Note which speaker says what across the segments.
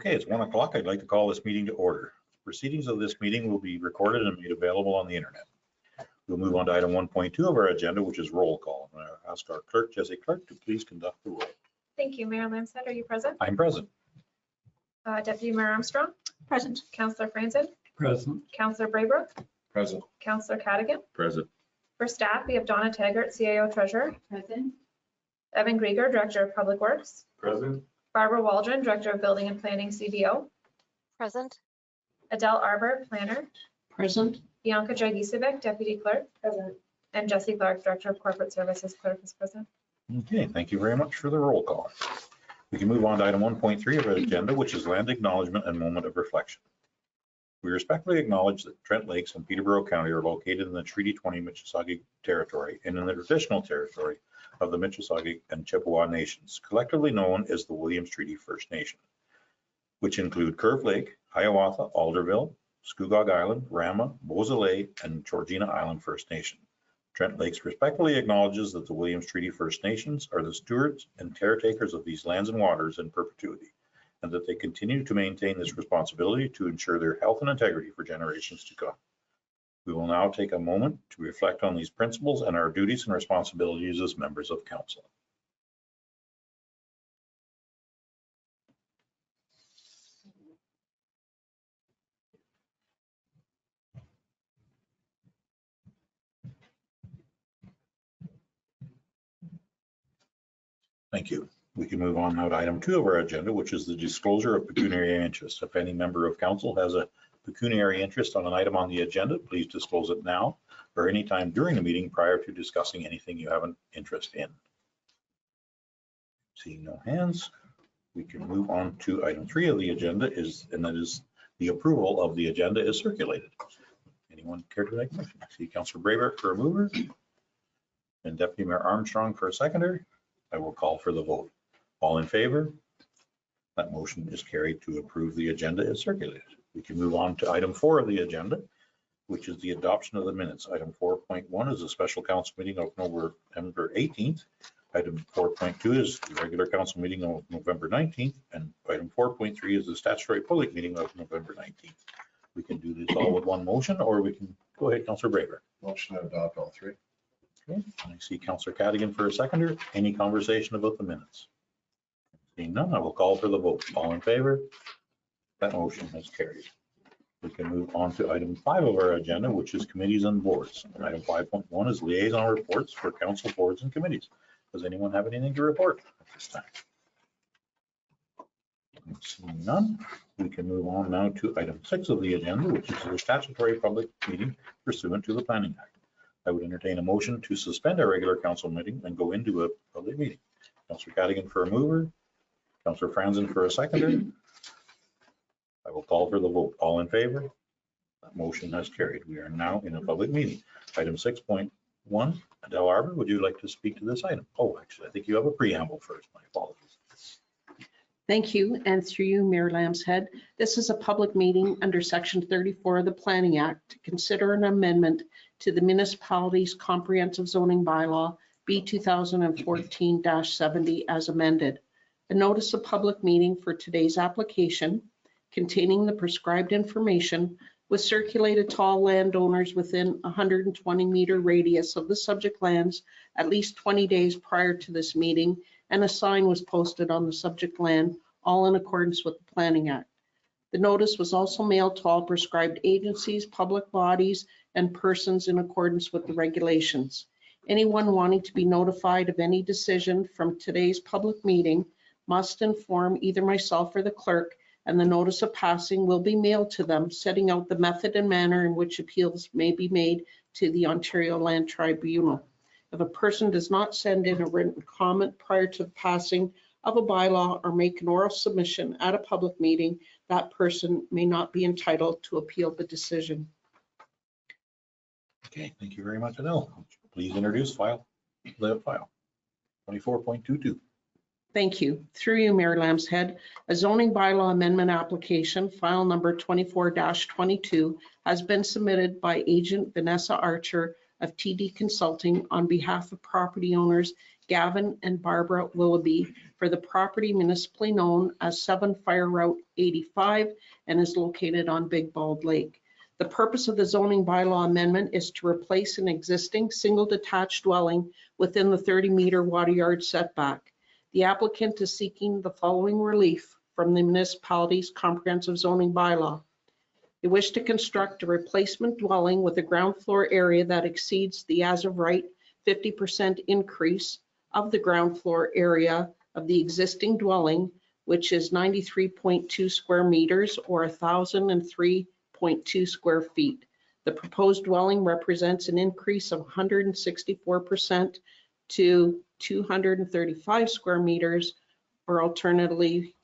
Speaker 1: Okay, it's 1 o'clock. I'd like to call this meeting to order. Proceedings of this meeting will be recorded and made available on the internet. We'll move on to item 1.2 of our agenda, which is roll call. I'm going to ask our clerk, Jesse Clark, to please conduct the roll.
Speaker 2: Thank you. Mayor Lamstead, are you present?
Speaker 1: I'm present.
Speaker 2: Deputy Mayor Armstrong?
Speaker 3: Present.
Speaker 2: Councillor Franzen?
Speaker 4: Present.
Speaker 2: Councillor Braybrook?
Speaker 4: Present.
Speaker 2: Councillor Cadigan?
Speaker 4: Present.
Speaker 2: For staff, we have Donna Taggart, CAO Treasurer.
Speaker 3: Present.
Speaker 2: Evan Grieger, Director of Public Works.
Speaker 4: Present.
Speaker 2: Barbara Waldron, Director of Building and Planning, CDO.
Speaker 3: Present.
Speaker 2: Adele Arbor, Planner.
Speaker 3: Present.
Speaker 2: Bianca Dragicevic, Deputy Clerk. Present. And Jesse Clark, Director of Corporate Services, Clerk is present.
Speaker 1: Okay, thank you very much for the roll call. We can move on to item 1.3 of our agenda, which is land acknowledgement and moment of reflection. We respectfully acknowledge that Trent Lakes and Peterborough County are located in the Treaty 20 Mississauga territory and in the traditional territory of the Mississauga and Chippewa nations, collectively known as the Williams Treaty First Nation, which include Curve Lake, Hiawatha, Alderville, Scugog Island, Rama, Beausoleil, and Georgina Island First Nation. Trent Lakes respectfully acknowledges that the Williams Treaty First Nations are the stewards and caretakers of these lands and waters in perpetuity, and that they continue to maintain this responsibility to ensure their health and integrity for generations to come. We will now take a moment to reflect on these principles and our duties and responsibilities as members of council. Thank you. We can move on now to item 2 of our agenda, which is the disclosure of pecuniary interest. If any member of council has a pecuniary interest on an item on the agenda, please disclose it now or anytime during the meeting prior to discussing anything you have an interest in. Seeing no hands, we can move on to item 3 of the agenda, and that is the approval of the agenda is circulated. Anyone care to make a motion? I see Councillor Braybrook for a mover and Deputy Mayor Armstrong for a seconder. I will call for the vote. All in favor? That motion is carried to approve the agenda as circulated. We can move on to item 4 of the agenda, which is the adoption of the minutes. Item 4.1 is a special council meeting of November 18th. Item 4.2 is the regular council meeting of November 19th, and item 4.3 is the statutory public meeting of November 19th. We can do this all with one motion, or we can go ahead, Councillor Braybrook.
Speaker 4: Motion to adopt all 3.
Speaker 1: Okay, I see Councillor Cadigan for a seconder. Any conversation about the minutes? Seeing none, I will call for the vote. All in favor? That motion has carried. We can move on to item 5 of our agenda, which is committees and boards. And item 5.1 is liaison reports for council boards and committees. Does anyone have anything to report at this time? Seeing none, we can move on now to item 6 of the agenda, which is the statutory public meeting pursuant to the Planning Act. I would entertain a motion to suspend our regular council meeting and go into a public meeting. Councillor Cadigan for a mover, Councillor Franzen for a seconder. I will call for the vote. All in favor? That motion has carried. We are now in a public meeting. Item 6.1, Adele Arbor, would you like to speak to this item? Oh, actually, I think you have a preamble first. My apologies.
Speaker 3: Thank you, and through you, Mayor Lamstead. This is a public meeting under Section 34 of the Planning Act to consider an amendment to the municipality's comprehensive zoning bylaw, B 2014-70 as amended. A notice of public meeting for today's application containing the prescribed information was circulated to all landowners within 120-meter radius of the subject lands at least 20 days prior to this meeting, and a sign was posted on the subject land, all in accordance with the Planning Act. The notice was also mailed to all prescribed agencies, public bodies, and persons in accordance with the regulations. Anyone wanting to be notified of any decision from today's public meeting must inform either myself or the clerk, and the notice of passing will be mailed to them, setting out the method and manner in which appeals may be made to the Ontario Land Tribunal. If a person does not send in a written comment prior to the passing of a bylaw or make an oral submission at a public meeting, that person may not be entitled to appeal the decision.
Speaker 1: Okay, thank you very much, Adele. Please introduce the file. 24.22.
Speaker 3: Thank you. Through you, Mayor Lamstead, a zoning bylaw amendment application, file number 24-22, has been submitted by agent Vanessa Archer of TD Consulting on behalf of property owners Gavin and Barbara Willoughby for the property municipally known as 7 Fire Route 85 and is located on Big Bald Lake. The purpose of the zoning bylaw amendment is to replace an existing single detached dwelling within the 30-meter water yard setback. The applicant is seeking the following relief from the municipality's comprehensive zoning bylaw. They wish to construct a replacement dwelling with a ground floor area that exceeds the as of right 50% increase of the ground floor area of the existing dwelling, which is 93.2 square meters or 1,003.2 square feet. The proposed dwelling represents an increase of 164% to 235 square meters, or alternatively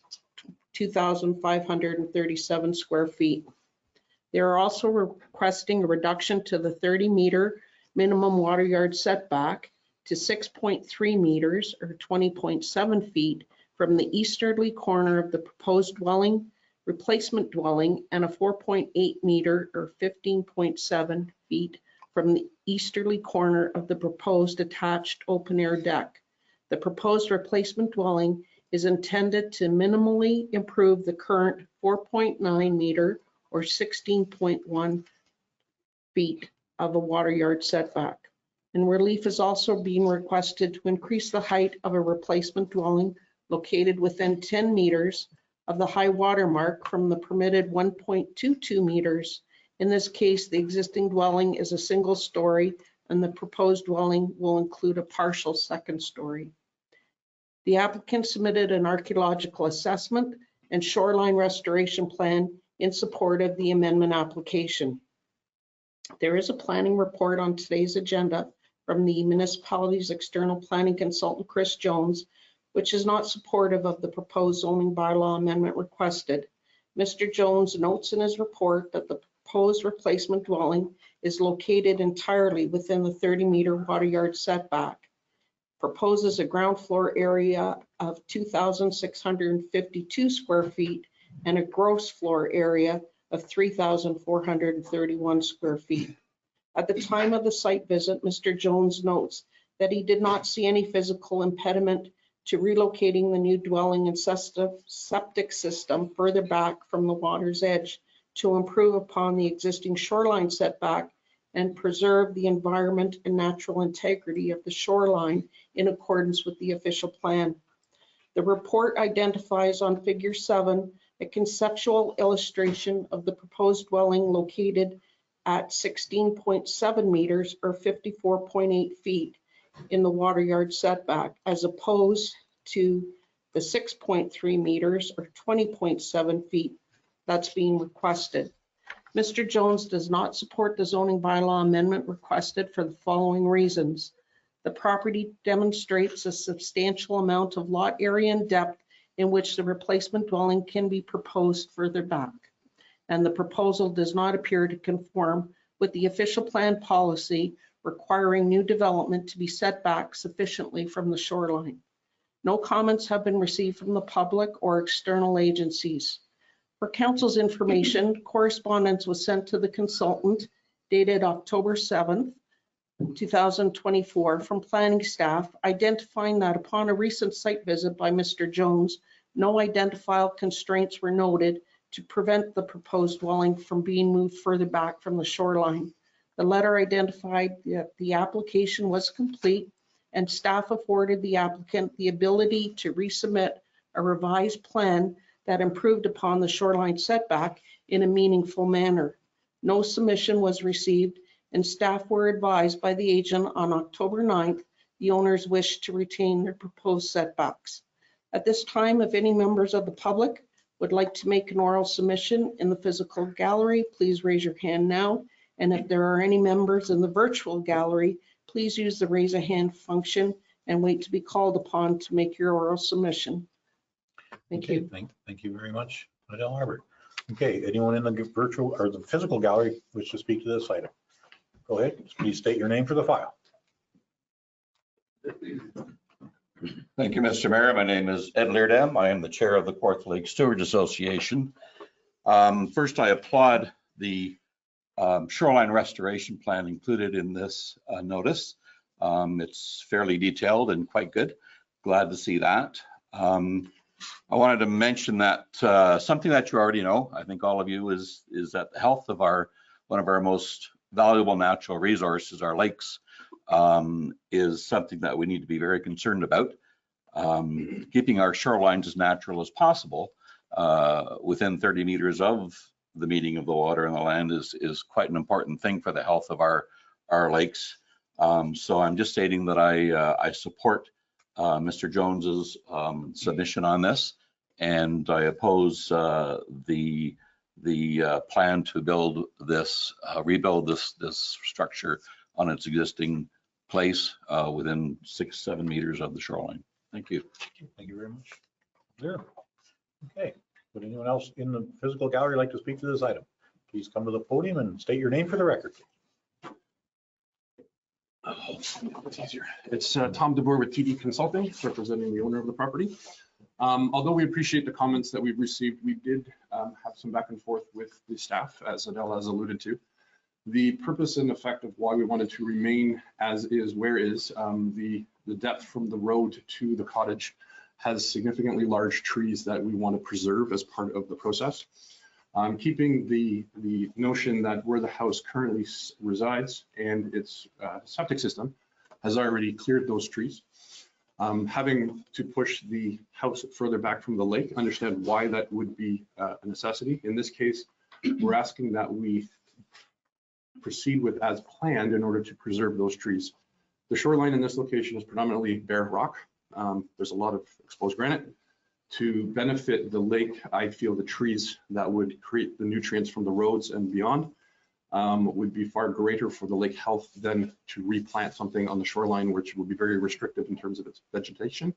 Speaker 3: 2,537 square feet. They are also requesting a reduction to the 30-meter minimum water yard setback to 6.3 meters or 20.7 feet from the easterly corner of the proposed dwelling, replacement dwelling, and a 4.8 meter or 15.7 feet from the easterly corner of the proposed attached open air deck. The proposed replacement dwelling is intended to minimally improve the current 4.9 meter or 16.1 feet of a water yard setback. And relief is also being requested to increase the height of a replacement dwelling located within 10 meters of the high water mark from the permitted 1.22 meters. In this case, the existing dwelling is a single story and the proposed dwelling will include a partial second story. The applicant submitted an archaeological assessment and shoreline restoration plan in support of the amendment application. There is a planning report on today's agenda from the municipality's external planning consultant, Chris Jones, which is not supportive of the proposed zoning bylaw amendment requested. Mr. Jones notes in his report that the proposed replacement dwelling is located entirely within the 30-meter water yard setback, proposes a ground floor area of 2,652 square feet and a gross floor area of 3,431 square feet. At the time of the site visit, Mr. Jones notes that he did not see any physical impediment to relocating the new dwelling and septic system further back from the water's edge to improve upon the existing shoreline setback and preserve the environment and natural integrity of the shoreline in accordance with the official plan. The report identifies on Figure 7 a conceptual illustration of the proposed dwelling located at 16.7 meters or 54.8 feet in the water yard setback, as opposed to the 6.3 meters or 20.7 feet that's being requested. Mr. Jones does not support the zoning bylaw amendment requested for the following reasons. The property demonstrates a substantial amount of lot area and depth in which the replacement dwelling can be proposed further back. And the proposal does not appear to conform with the official plan policy requiring new development to be set back sufficiently from the shoreline. No comments have been received from the public or external agencies. For council's information, correspondence was sent to the consultant dated October 7th, 2024 from planning staff identifying that upon a recent site visit by Mr. Jones, no identifiable constraints were noted to prevent the proposed dwelling from being moved further back from the shoreline. The letter identified that the application was complete and staff afforded the applicant the ability to resubmit a revised plan that improved upon the shoreline setback in a meaningful manner. No submission was received and staff were advised by the agent on October 9th the owners wished to retain their proposed setbacks. At this time, if any members of the public would like to make an oral submission in the physical gallery, please raise your hand now. And if there are any members in the virtual gallery, please use the raise a hand function and wait to be called upon to make your oral submission. Thank you.
Speaker 1: Thank you very much, Adele Albert. Okay, anyone in the virtual or the physical gallery wish to speak to this item? Go ahead, please state your name for the file.
Speaker 5: Thank you, Mr. Mayor. My name is Ed Leardam. I am the chair of the Kawartha Lake Stewards Association. First, I applaud the shoreline restoration plan included in this notice. It's fairly detailed and quite good. Glad to see that. I wanted to mention that something that you already know, I think all of you, is that the health of one of our most valuable natural resources, our lakes, is something that we need to be very concerned about. Keeping our shorelines as natural as possible within 30 meters of the meeting of the water and the land is quite an important thing for the health of our lakes. So I'm just stating that I support Mr. Jones's submission on this, and I oppose the plan to rebuild this structure on its existing place within 6-7 meters of the shoreline. Thank you.
Speaker 1: Thank you very much. There. Okay. Would anyone else in the physical gallery like to speak to this item? Please come to the podium and state your name for the record.
Speaker 6: It's easier. It's Tom DeBoer with TD Consulting, representing the owner of the property. Although we appreciate the comments that we've received, we did have some back and forth with the staff, as Adele has alluded to. The purpose and effect of why we wanted to remain as is, where is, the depth from the road to the cottage has significantly large trees that we want to preserve as part of the process. Keeping the notion that where the house currently resides and its septic system has already cleared those trees. Having to push the house further back from the lake, understand why that would be a necessity. In this case, we're asking that we proceed with as planned in order to preserve those trees. The shoreline in this location is predominantly bare rock. There's a lot of exposed granite. To benefit the lake, I feel the trees that would create the nutrients from the roads and beyond would be far greater for the lake health than to replant something on the shoreline, which would be very restrictive in terms of its vegetation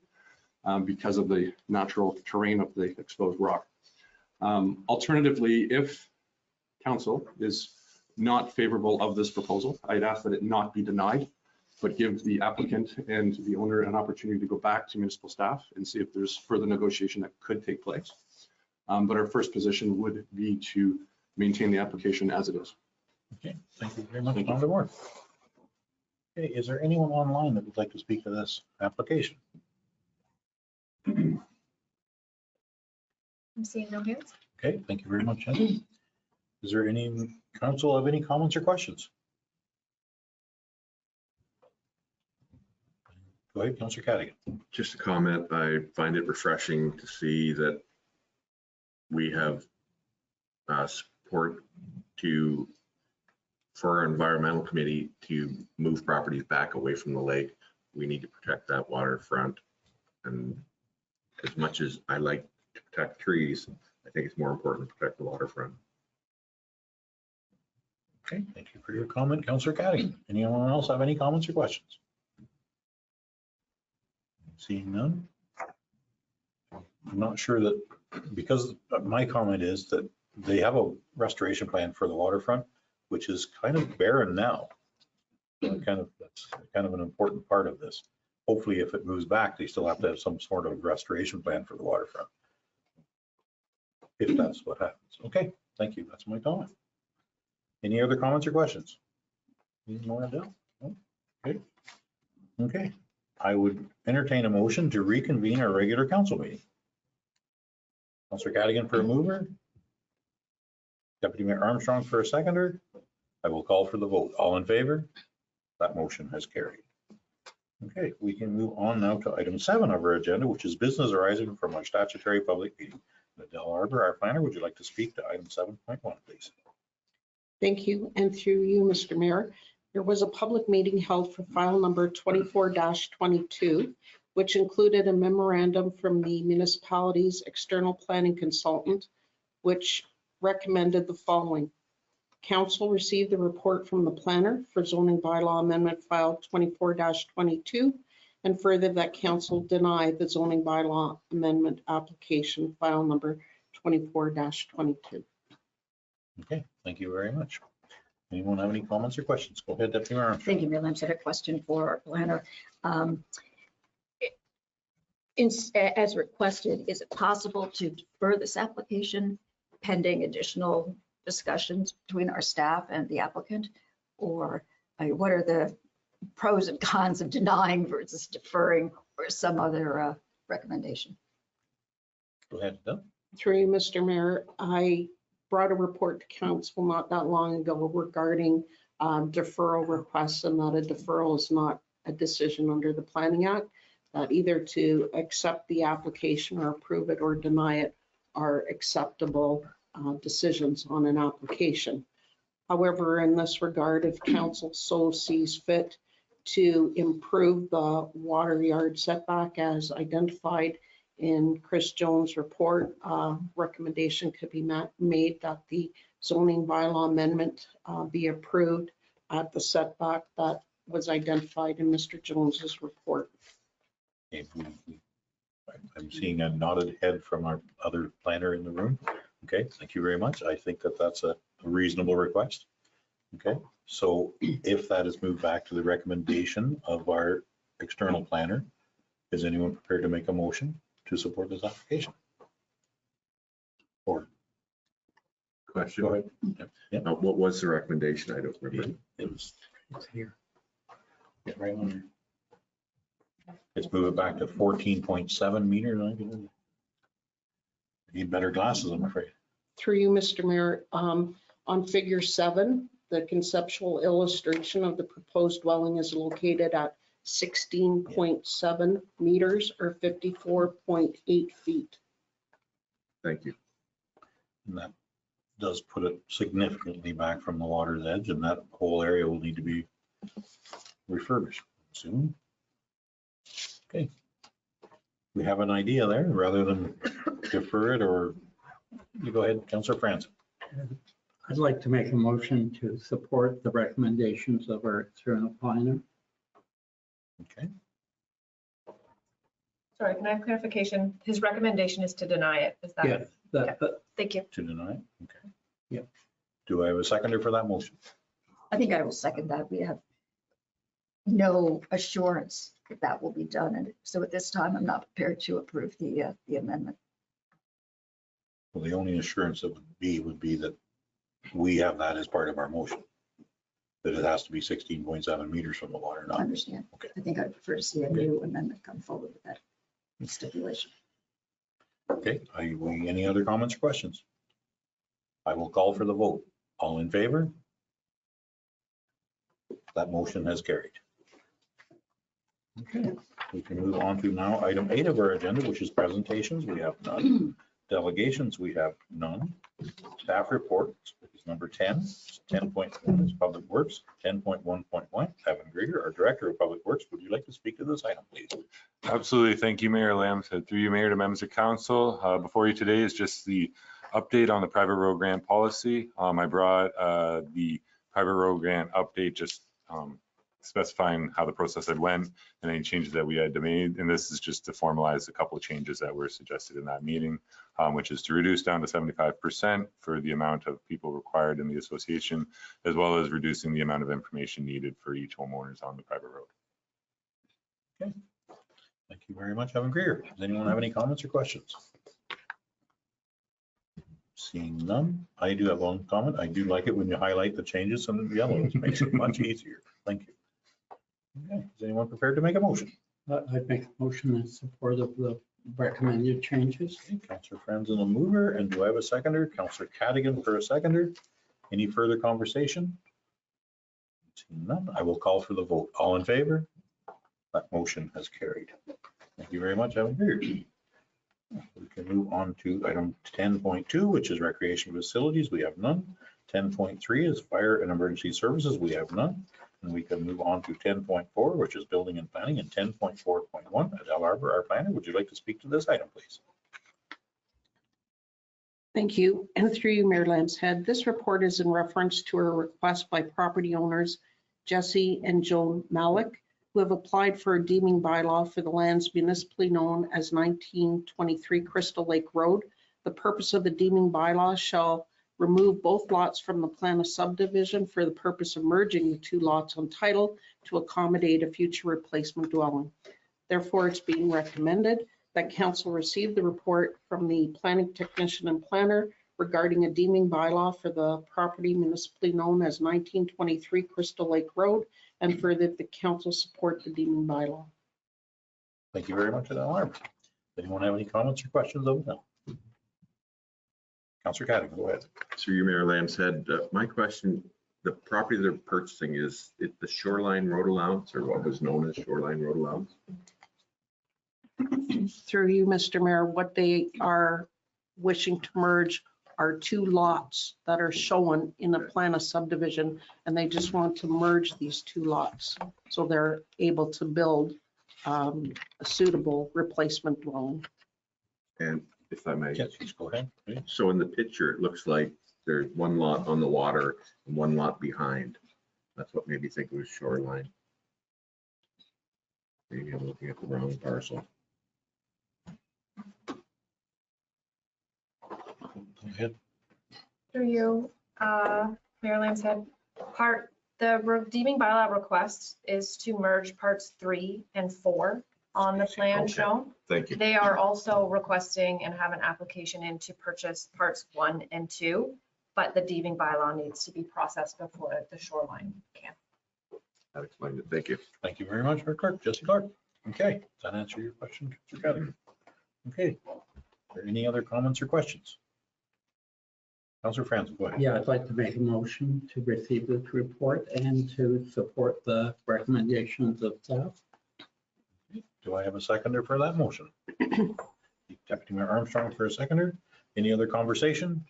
Speaker 6: because of the natural terrain of the exposed rock. Alternatively, if council is not favorable of this proposal, I'd ask that it not be denied, but give the applicant and the owner an opportunity to go back to municipal staff and see if there's further negotiation that could take place. But our first position would be to maintain the application as it is.
Speaker 1: Okay, thank you very much, Tom DeBoer. Okay, is there anyone online that would like to speak to this application?
Speaker 2: I'm seeing no hands.
Speaker 1: Okay, thank you very much, Jenny. Is there any council have any comments or questions? Go ahead, Councillor Cadigan.
Speaker 4: Just a comment, I find it refreshing to see that we have support for our environmental committee to move properties back away from the lake. We need to protect that waterfront. And as much as I like to protect trees, I think it's more important to protect the waterfront.
Speaker 1: Okay, thank you for your comment, Councillor Cadigan. Anyone else have any comments or questions? Seeing none. I'm not sure that, because my comment is that they have a restoration plan for the waterfront, which is kind of barren now. That's kind of an important part of this. Hopefully, if it moves back, they still have to have some sort of restoration plan for the waterfront. If that's what happens. Okay, thank you. That's my comment. Any other comments or questions? Any more, Adele? No? Okay. Okay. I would entertain a motion to reconvene our regular council meeting. Councillor Cadigan for a mover. Deputy Mayor Armstrong for a seconder. I will call for the vote. All in favor? That motion has carried. Okay, we can move on now to item 7 of our agenda, which is business arising from our statutory public meeting. Adele Arbor, our planner, would you like to speak to item 7.1, please?
Speaker 3: Thank you. And through you, Mr. Mayor, there was a public meeting held for file number 24-22, which included a memorandum from the municipality's external planning consultant, which recommended the following. Council received a report from the planner for zoning bylaw amendment file 24-22, and further that council denied the zoning bylaw amendment application file number 24-22.
Speaker 1: Okay, thank you very much. Anyone have any comments or questions? Go ahead, Deputy Mayor Armstrong.
Speaker 7: Thank you, Mayor. I had a question for our planner. As requested, is it possible to defer this application pending additional discussions between our staff and the applicant? Or what are the pros and cons of denying versus deferring or some other recommendation.
Speaker 1: Go ahead, Doug.
Speaker 3: Through you, Mr. Mayor, I brought a report to council not that long ago regarding deferral requests, and that a deferral is not a decision under the Planning Act, that either to accept the application or approve it or deny it are acceptable decisions on an application. However, in this regard, if council so sees fit to improve the water yard setback as identified in Chris Jones' report, recommendation could be made that the zoning bylaw amendment be approved at the setback that was identified in Mr. Jones's report.
Speaker 1: Okay, I'm seeing a nodded head from our other planner in the room. Okay, thank you very much. I think that that's a reasonable request. Okay, so if that is moved back to the recommendation of our external planner, is anyone prepared to make a motion to support this application? Or
Speaker 4: Question?
Speaker 1: go ahead. Yeah.
Speaker 4: What was the recommendation? I don't remember.
Speaker 1: It's here. Yeah, right on there. Let's move it back to 14.7 meters. Need better glasses, I'm afraid.
Speaker 3: Through you, Mr. Mayor, on figure 7, the conceptual illustration of the proposed dwelling is located at 16.7 meters or 54.8 feet.
Speaker 4: Thank you.
Speaker 1: And that does put it significantly back from the water's edge, and that whole area will need to be refurbished soon. Okay. We have an idea there, rather than defer it, or you go ahead, Councillor Francis.
Speaker 8: I'd like to make a motion to support the recommendations of our external planner.
Speaker 1: Okay,
Speaker 2: Sorry, can I have clarification? His recommendation is to deny it. Is that?
Speaker 8: Yes, that,
Speaker 2: Thank you.
Speaker 1: to deny, okay.
Speaker 8: Yep.
Speaker 1: Do I have a seconder for that motion?
Speaker 7: I think I will second that. We have no assurance that that will be done. And so at this time, I'm not prepared to approve the amendment.
Speaker 1: Well, the only assurance that would be that we have that as part of our motion, that it has to be 16.7 meters from the water,
Speaker 7: I
Speaker 1: not.
Speaker 7: understand.
Speaker 1: Okay.
Speaker 7: I think I'd prefer to see a new amendment come forward with that stipulation.
Speaker 1: Okay, any other comments or questions? I will call for the vote. All in favor? That motion has carried. Okay, we can move on to now item 8 of our agenda, which is presentations. We have none. Delegations, we have none. Staff reports is number 10. 10.1 is Public Works. 10.1.1, Evan Grieger, our Director of Public Works. Would you like to speak to this item, please?
Speaker 9: Absolutely. Thank you, Mayor Lamb. Through you, Mayor, to members of council. Before you today is just the update on the private road grant policy. I brought the private road grant update, just specifying how the process had went and any changes that we had to make. And this is just to formalize a couple of changes that were suggested in that meeting, which is to reduce down to 75% for the amount of people required in the association, as well as reducing the amount of information needed for each homeowners on the private road.
Speaker 1: Okay. Thank you very much, Evan Greer. Does anyone have any comments or questions? Seeing none, I do have one comment. I do like it when you highlight the changes in yellow. It makes it much easier. Thank you. Okay. Is anyone prepared to make a motion?
Speaker 8: I'd make a motion in support of the recommended changes.
Speaker 1: Okay, Councillor Franzen, a mover, and do I have a seconder? Councillor Cadigan for a seconder. Any further conversation? Seeing none, I will call for the vote. All in favor? That motion has carried. Thank you very much, Evan Greer. We can move on to item 10.2, which is recreation facilities. We have none. 10.3 is fire and emergency services. We have none. And we can move on to 10.4, which is building and planning, and 10.4.1. Adele Arbor, our planner, would you like to speak to this item, please?
Speaker 3: Thank you. And through you, Mayor Lambshead, this report is in reference to a request by property owners Jesse and Joan Malik, who have applied for a deeming bylaw for the lands municipally known as 1923 Crystal Lake Road. The purpose of the deeming bylaw shall remove both lots from the plan of subdivision for the purpose of merging the two lots on title to accommodate a future replacement dwelling. Therefore, it's being recommended that council receive the report from the planning technician and planner regarding a deeming bylaw for the property municipally known as 1923 Crystal Lake Road and further that the council support the deeming bylaw.
Speaker 1: Thank you very much, Adele Arbor. Anyone have any comments or questions of them? Councillor Cadigan, go ahead.
Speaker 4: Through you, Mayor Lamb's-Head, my question, the property they're purchasing, is it the shoreline road allowance or what was known as shoreline road allowance?
Speaker 3: Through you, Mr. Mayor, what they are wishing to merge are two lots that are shown in a plan of subdivision, and they just want to merge these two lots so they're able to build a suitable replacement dwelling.
Speaker 4: And if I may,
Speaker 1: Yes, please go ahead.
Speaker 4: so in the picture, it looks like there's one lot on the water and one lot behind. That's what made me think it was shoreline. Maybe I'm looking at the wrong parcel.
Speaker 1: Go ahead.
Speaker 2: Through you, Mayor Lamb's-Head, the deeming bylaw request is to merge parts 3 and 4 on the plan
Speaker 4: Okay.
Speaker 2: shown.
Speaker 4: Thank you.
Speaker 2: They are also requesting and have an application in to purchase parts 1 and 2, but the deeming bylaw needs to be processed before the shoreline can.
Speaker 4: That explained it. Thank you.
Speaker 1: Thank you very much, our clerk, Jesse Clark. Okay, does that answer your question, Councillor Cadigan? Okay, are there any other comments or questions? Councillor Franz, go ahead.
Speaker 8: Yeah, I'd like to make a motion to receive this report and to support the recommendations of staff.
Speaker 1: Do I have a seconder for that motion? Deputy Mayor Armstrong for a seconder. Any other conversation?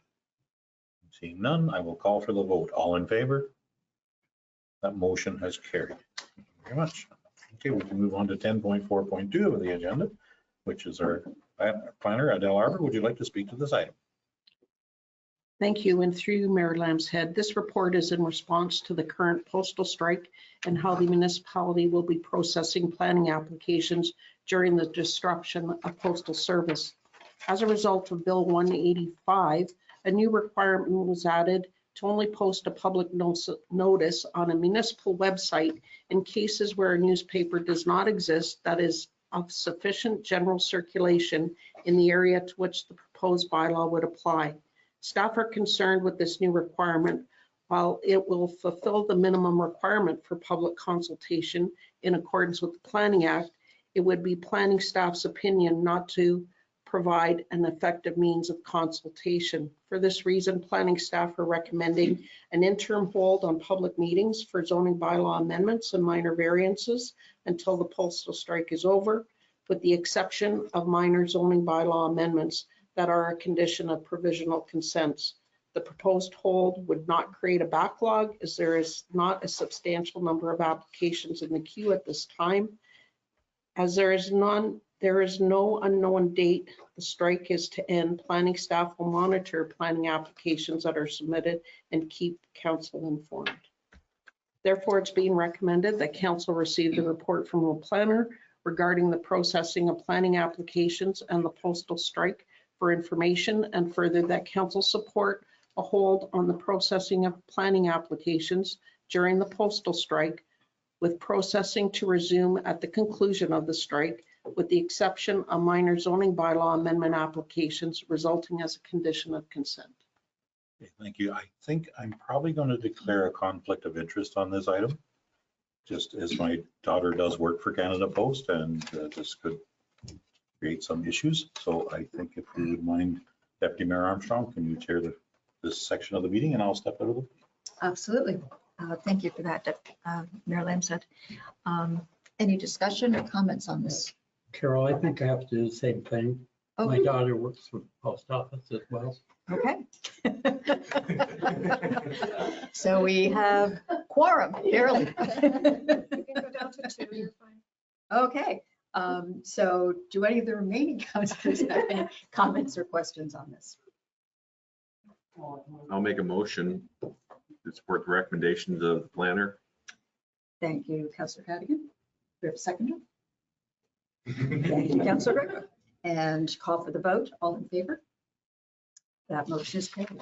Speaker 1: Seeing none, I will call for the vote. All in favor? That motion has carried. Thank you very much. Okay, we can move on to 10.4.2 of the agenda, which is our planner, Adele Arbor. Would you like to speak to this item?
Speaker 3: Thank you. And through you, Mayor Lamb's-Head, this report is in response to the current postal strike and how the municipality will be processing planning applications during the disruption of postal service. As a result of Bill 185, a new requirement was added to only post a public notice on a municipal website in cases where a newspaper does not exist that is of sufficient general circulation in the area to which the proposed bylaw would apply. Staff are concerned with this new requirement. While it will fulfill the minimum requirement for public consultation in accordance with the Planning Act, it would be planning staff's opinion not to provide an effective means of consultation. For this reason, planning staff are recommending an interim hold on public meetings for zoning bylaw amendments and minor variances until the postal strike is over, with the exception of minor zoning bylaw amendments that are a condition of provisional consents. The proposed hold would not create a backlog as there is not a substantial number of applications in the queue at this time. As there is no unknown date the strike is to end, planning staff will monitor planning applications that are submitted and keep council informed. Therefore, it's being recommended that council receive the report from the planner regarding the processing of planning applications and the postal strike for information, and further that council support a hold on the processing of planning applications during the postal strike, with processing to resume at the conclusion of the strike, with the exception of minor zoning bylaw amendment applications resulting as a condition of consent.
Speaker 1: Okay, thank you. I think I'm probably going to declare a conflict of interest on this item, just as my daughter does work for Canada Post, and this could create some issues. So I think if you would mind, Deputy Mayor Armstrong, can you chair this section of the meeting, and I'll step out of the.
Speaker 7: Absolutely. Thank you for that, Mayor Lamb's-Head. Any discussion or comments on this?
Speaker 8: Carol, I think I have to do the same thing. My
Speaker 7: Okay.
Speaker 8: daughter works for the post office as well.
Speaker 7: Okay. So we have quorum, barely.
Speaker 2: You can go down to 2, you're fine.
Speaker 7: Okay, so do any of the remaining councilors have any comments or questions on this?
Speaker 4: I'll make a motion to support the recommendations of the planner.
Speaker 7: Thank you, Councillor Cadigan. Do we have a seconder? Thank you, Councillor Greco. And call for the vote. All in favor? That motion is carried.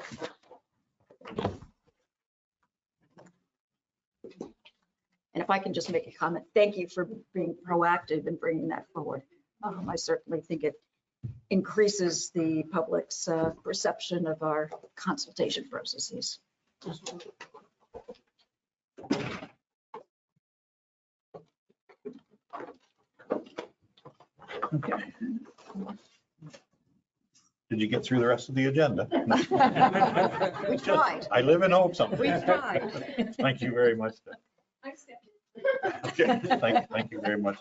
Speaker 7: And if I can just make a comment, thank you for being proactive in bringing that forward. I certainly think it increases the public's perception of our consultation processes.
Speaker 1: Okay. Did you get through the rest of the agenda?
Speaker 7: We tried.
Speaker 1: I live in hope
Speaker 7: We
Speaker 1: sometimes.
Speaker 7: tried.
Speaker 1: Thank you very much. Okay, thank you very much.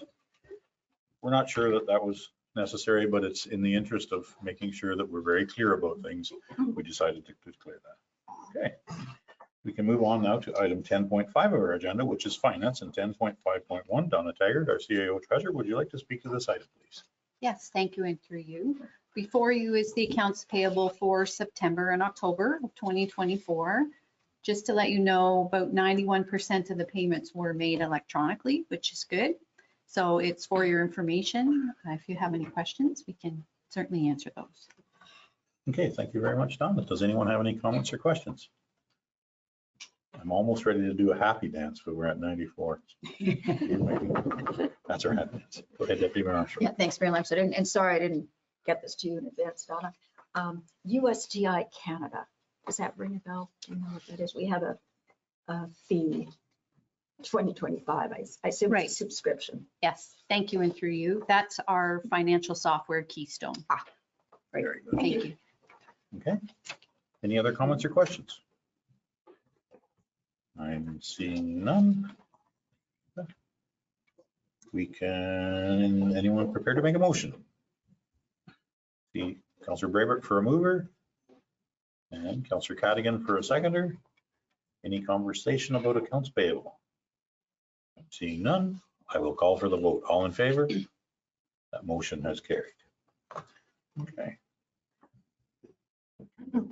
Speaker 1: We're not sure that that was necessary, but it's in the interest of making sure that we're very clear about things. We decided to clear that. Okay. We can move on now to item 10.5 of our agenda, which is finance, and 10.5.1. Donna Taggart, our CAO treasurer, would you like to speak to this item, please?
Speaker 10: Yes, thank you, and through you. Before you is the accounts payable for September and October of 2024. Just to let you know, about 91% of the payments were made electronically, which is good. So it's for your information. If you have any questions, we can certainly answer those.
Speaker 1: Okay, thank you very much, Donna. Does anyone have any comments or questions? I'm almost ready to do a happy dance, but we're at 94. That's our happy dance. Go ahead, Deputy Mayor Armstrong.
Speaker 7: Yeah, thanks, Mayor Lamson. And sorry, I didn't get this to you in advance, Donna. USGI Canada, does that ring a bell? Do you know what that is? We have a fee, 2025, I assume
Speaker 10: Right.
Speaker 7: it's a subscription.
Speaker 10: Yes, thank you, and through you. That's our financial software keystone.
Speaker 1: Very good.
Speaker 10: Thank you.
Speaker 1: Okay. Any other comments or questions? I'm seeing none. Anyone prepared to make a motion? See Councillor Braybrick for a mover and Councillor Cadigan for a seconder. Any conversation about accounts payable? Seeing none, I will call for the vote. All in favor? That motion has carried. Okay.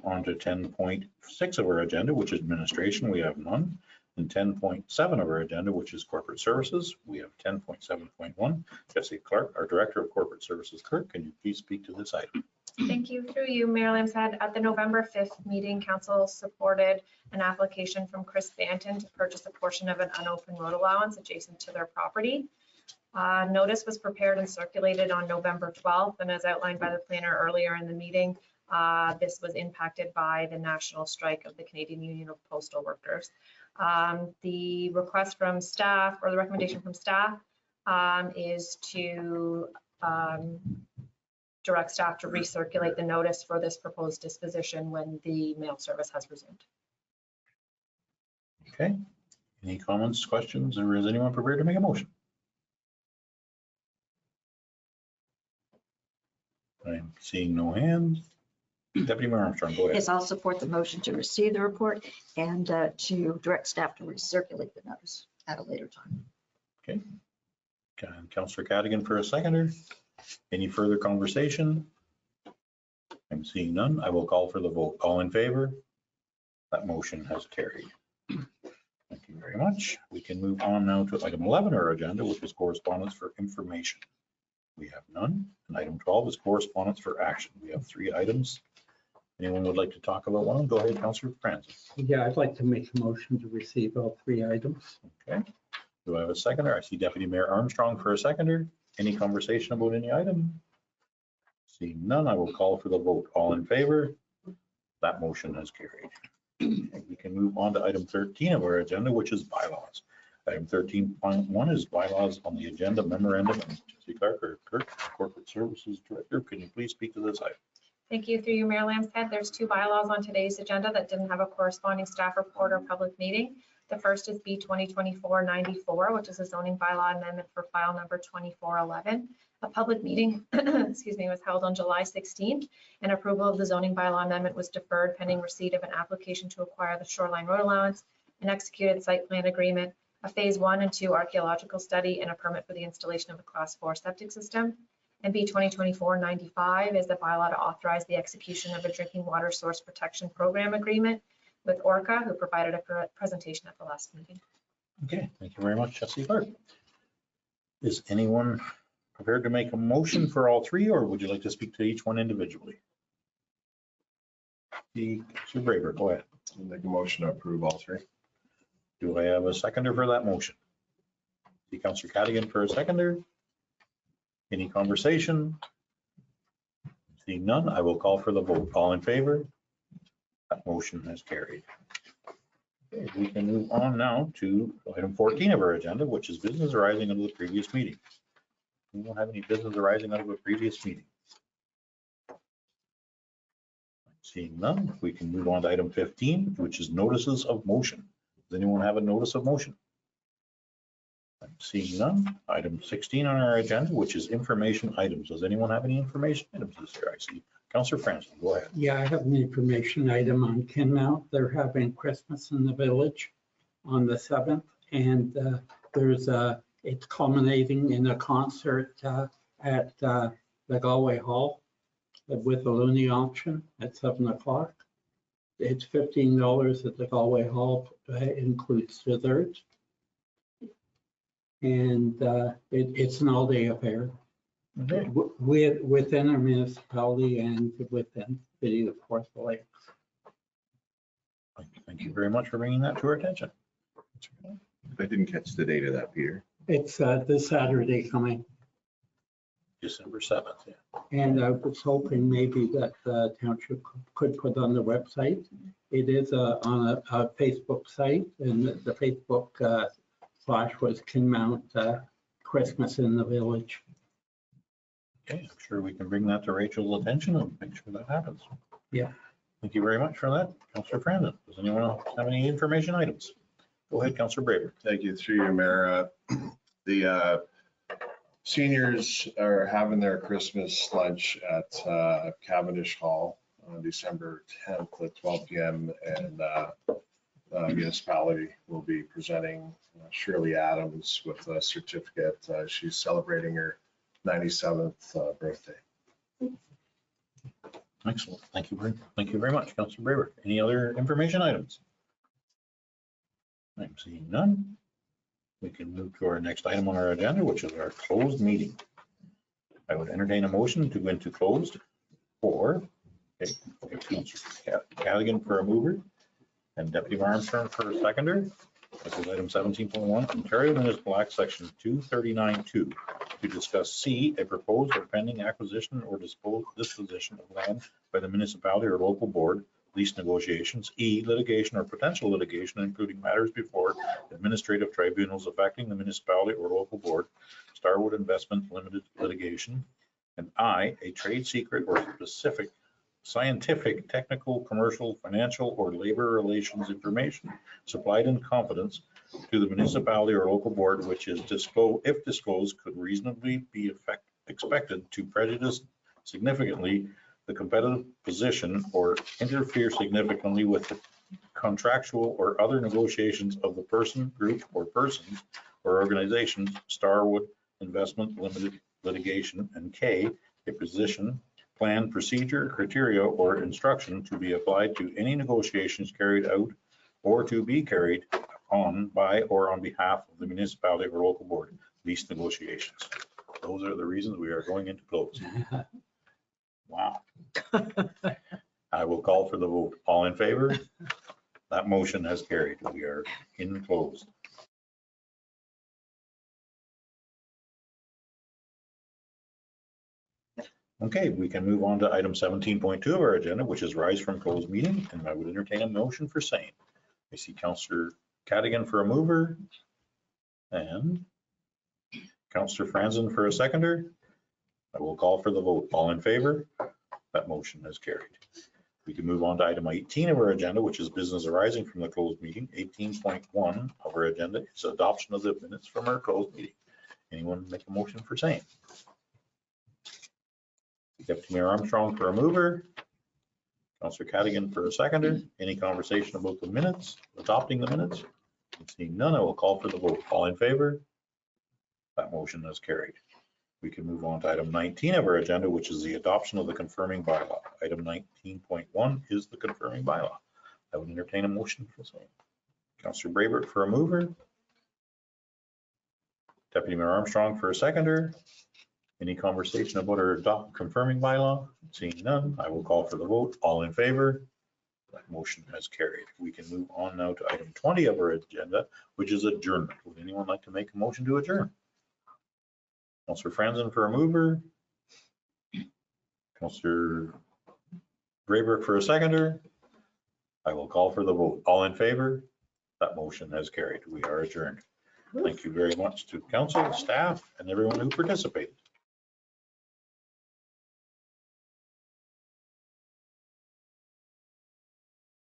Speaker 1: On to 10.6 of our agenda, which is administration. We have none. And 10.7 of our agenda, which is corporate services. We have 10.7.1. Jesse Clark, our Director of Corporate Services. Clerk, can you please speak to this item?
Speaker 2: Thank you. Through you, Mayor Lamson. At the November 5th meeting, council supported an application from Chris Banton to purchase a portion of an unopened road allowance adjacent to their property. Notice was prepared and circulated on November 12th, and as outlined by the planner earlier in the meeting, this was impacted by the national strike of the Canadian Union of Postal Workers. The request from staff, or the recommendation from staff, is to direct staff to recirculate the notice for this proposed disposition when the mail service has resumed.
Speaker 1: Okay. Any comments, questions, or is anyone prepared to make a motion? I'm seeing no hands. Deputy Mayor Armstrong, go ahead.
Speaker 7: Yes, I'll support the motion to receive the report and to direct staff to recirculate the notice at a later time.
Speaker 1: Okay. Councillor Cadigan for a seconder. Any further conversation? I'm seeing none. I will call for the vote. All in favor? That motion has carried. Thank you very much. We can move on now to item 11 on our agenda, which is correspondence for information. We have none. And item 12 is correspondence for action. We have 3 items. Anyone would like to talk about one? Go ahead, Councillor Francis.
Speaker 8: Yeah, I'd like to make a motion to receive all 3 items.
Speaker 1: Okay. Do I have a seconder? I see Deputy Mayor Armstrong for a seconder. Any conversation about any item? Seeing none, I will call for the vote. All in favor? That motion has carried. Okay, we can move on to item 13 of our agenda, which is bylaws. Item 13.1 is bylaws on the agenda memorandum. And Jesse Clark, our Corporate Services Director, can you please speak to this item?
Speaker 2: Thank you. Through you, Mayor Lamson. There's 2 bylaws on today's agenda that didn't have a corresponding staff report or public meeting. The first is B 2024-94, which is a zoning bylaw amendment for file number 2411. A public meeting, excuse me, was held on July 16th, and approval of the zoning bylaw amendment was deferred pending receipt of an application to acquire the shoreline road allowance, an executed site plan agreement, a phase 1 and 2 archaeological study, and a permit for the installation of a class 4 septic system. And B 2024-95 is the bylaw to authorize the execution of a drinking water source protection program agreement with Orca, who provided a presentation at the last meeting.
Speaker 1: Okay, thank you very much, Jesse Clark. Is anyone prepared to make a motion for all 3, or would you like to speak to each one individually? Councillor Braver, go ahead.
Speaker 4: I'll make a motion to approve all 3.
Speaker 1: Do I have a seconder for that motion? See Councillor Cadigan for a seconder. Any conversation? Seeing none, I will call for the vote. All in favor? That motion has carried. Okay, we can move on now to item 14 of our agenda, which is business arising under the previous meeting. Anyone have any business arising out of a previous meeting? Seeing none, we can move on to item 15, which is notices of motion. Does anyone have a notice of motion? I'm seeing none. Item 16 on our agenda, which is information items. Does anyone have any information items this year? I see Councillor Franzen, go ahead.
Speaker 8: Yeah, I have an information item on Kinmount. They're having Christmas in the village on the 7th, and it's culminating in a concert at the Galway Hall with a Looney auction at 7 o'clock. It's $15 at the Galway Hall, includes desserts. And it's an all-day affair
Speaker 1: Okay.
Speaker 8: within our municipality and within the city of Forth Lake.
Speaker 1: Thank you very much for bringing that to our attention.
Speaker 4: I didn't catch the date of that, Peter.
Speaker 8: It's this Saturday coming,
Speaker 1: December 7th, yeah.
Speaker 8: and I was hoping maybe that the township could put on the website. It is on a Facebook site, and the Facebook slash was Kinmount Christmas in the Village.
Speaker 1: Okay, I'm sure we can bring that to Rachel's attention and make sure that happens.
Speaker 8: Yeah.
Speaker 1: Thank you very much for that, Councillor Franzen. Does anyone else have any information items? Go ahead, Councillor Braber.
Speaker 11: Thank you, through you, Mayor. The seniors are having their Christmas lunch at Cavendish Hall on December 10th at 12 p.m. And Municipality will be presenting Shirley Adams with a certificate. She's celebrating her 97th birthday.
Speaker 1: Excellent. Thank you very much, Councillor Braber. Any other information items? I'm seeing none. We can move to our next item on our agenda, which is our closed meeting. I would entertain a motion to go into closed for Councillor Callaghan for a mover and Deputy Armstrong for a seconder. This is item 17.1, Ontario Municipal Act, section 239.2, to discuss C, a proposed or pending acquisition or disposition of land by the municipality or local board, lease negotiations, E, litigation or potential litigation, including matters before administrative tribunals affecting the municipality or local board, Starwood Investment Limited litigation, and I, a trade secret or specific scientific, technical, commercial, financial, or labor relations information supplied in confidence to the municipality or local board, which is disclosed, if disclosed, could reasonably be expected to prejudice significantly the competitive position or interfere significantly with the contractual or other negotiations of the person, group, or persons or organizations, Starwood Investment Limited litigation, and K, a position, plan, procedure, criteria, or instruction to be applied to any negotiations carried out or to be carried on by or on behalf of the municipality or local board, lease negotiations. Those are the reasons we are going into close. Wow. I will call for the vote. All in favor? That motion has carried. We are in closed. Okay, we can move on to item 17.2 of our agenda, which is rise from closed meeting, and I would entertain a motion for same. I see Councillor Cadigan for a mover and Councillor Franzen for a seconder. I will call for the vote. All in favor? That motion has carried. We can move on to item 18 of our agenda, which is business arising from the closed meeting. 18.1 of our agenda is adoption of the minutes from our closed meeting. Anyone make a motion for same? Deputy Mayor Armstrong for a mover. Councillor Cadigan for a seconder. Any conversation about the minutes, adopting the minutes? Seeing none, I will call for the vote. All in favor? That motion is carried. We can move on to item 19 of our agenda, which is the adoption of the confirming bylaw. Item 19.1 is the confirming bylaw. I would entertain a motion for the same. Councillor Braber for a mover. Deputy Mayor Armstrong for a seconder. Any conversation about our confirming bylaw? Seeing none, I will call for the vote. All in favor? That motion has carried. We can move on now to item 20 of our agenda, which is adjournment. Would anyone like to make a motion to adjourn? Councillor Franzen for a mover. Councillor Braber for a seconder. I will call for the vote. All in favor? That motion has carried. We are adjourned. Thank you very much to council, staff, and everyone who participated.